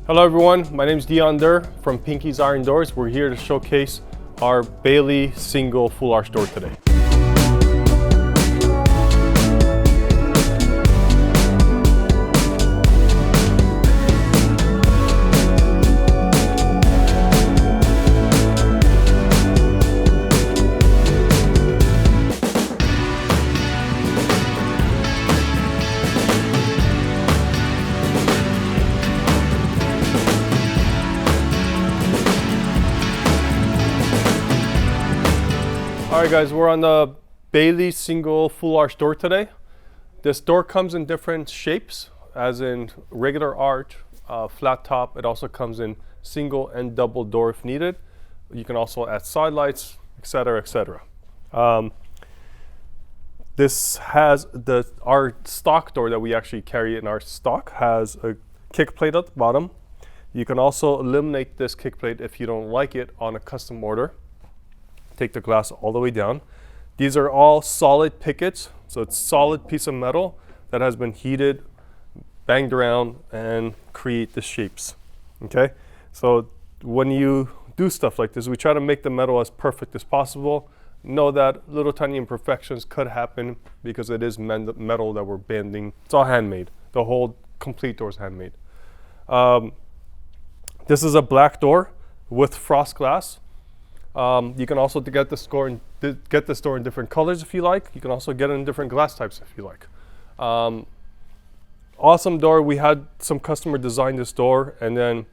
Hello everyone, my name is Dion Durr from Pinky's Iron Doors. We're here to showcase our Baily Single full arch door today. Alright guys, we're on the Baily Single full arch door today. This door comes in different shapes, as in regular arch, flat top. It also comes in single and double door if needed. You can also add side lights, etc., etc. This has our stock door that we actually carry in our stock has a kick plate at the bottom. You can also eliminate this kick plate if you don't like it on a custom order. Take the glass all the way down. These are all solid pickets, so it's a solid piece of metal that has been heated, banged around, and create the shapes. Okay, so when you do stuff like this, we try to make the metal as perfect as possible. Know that little tiny imperfections could happen because it is metal that we're bending. It's all handmade. The whole complete door is handmade. This is a black door with frost glass. You can also get this door in different colors if you like. You can also get it in different glass types if you like. Awesome door. We had some customer design this door, and then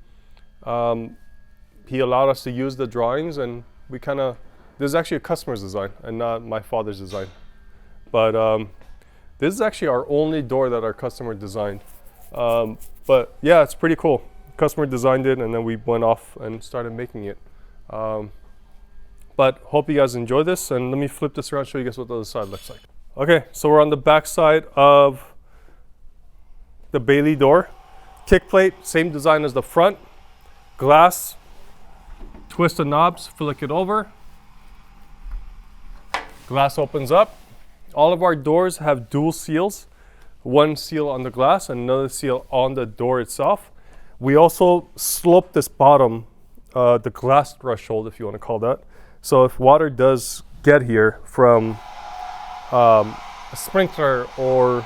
he allowed us to use the drawings, and we this is actually a customer's design and not my father's design. But this is actually our only door that our customer designed. But yeah, it's pretty cool. Customer designed it, and then we went off and started making it. But hope you guys enjoy this, and let me flip this around, show you guys what the other side looks like. Okay, so we're on the back side of the Baily door. Kick plate, same design as the front. Glass, twist the knobs, flick it over. Glass opens up. All of our doors have dual seals. One seal on the glass and another seal on the door itself. We also slope this bottom, the glass threshold, if you want to call that. So if water does get here from a sprinkler or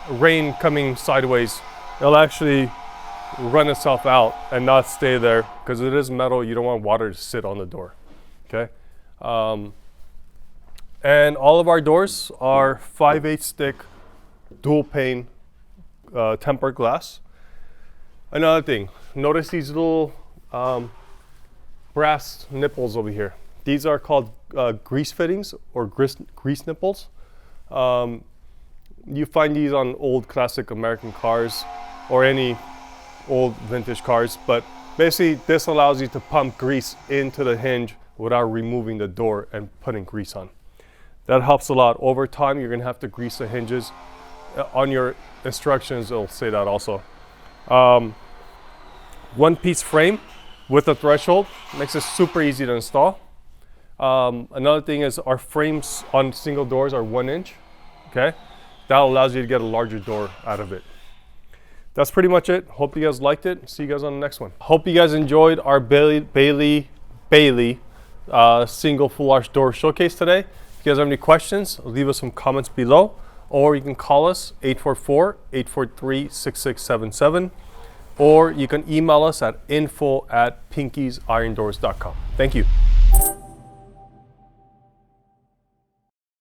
rain coming sideways, it'll actually run itself out and not stay there, because it is metal. You don't want water to sit on the door. Okay, and all of our doors are 5/8 stick dual pane tempered glass. Another thing, notice these little brass nipples over here. These are called grease fittings or grease nipples. You find these on old classic American cars or any old vintage cars, but basically this allows you to pump grease into the hinge without removing the door and putting grease on. That helps a lot. Over time, you're gonna have to grease the hinges. On your instructions, it'll say that also. One piece frame with a threshold makes it super easy to install. Another thing is our frames on single doors are 1 inch. Okay, that allows you to get a larger door out of it. That's pretty much it. Hope you guys liked it. See you guys on the next one. Hope you guys enjoyed our Baily single full arch door showcase today. If you guys have any questions, leave us some comments below, or you can call us 844-843-6677. Or you can email us at info@pinkysirondoors.com. Thank you.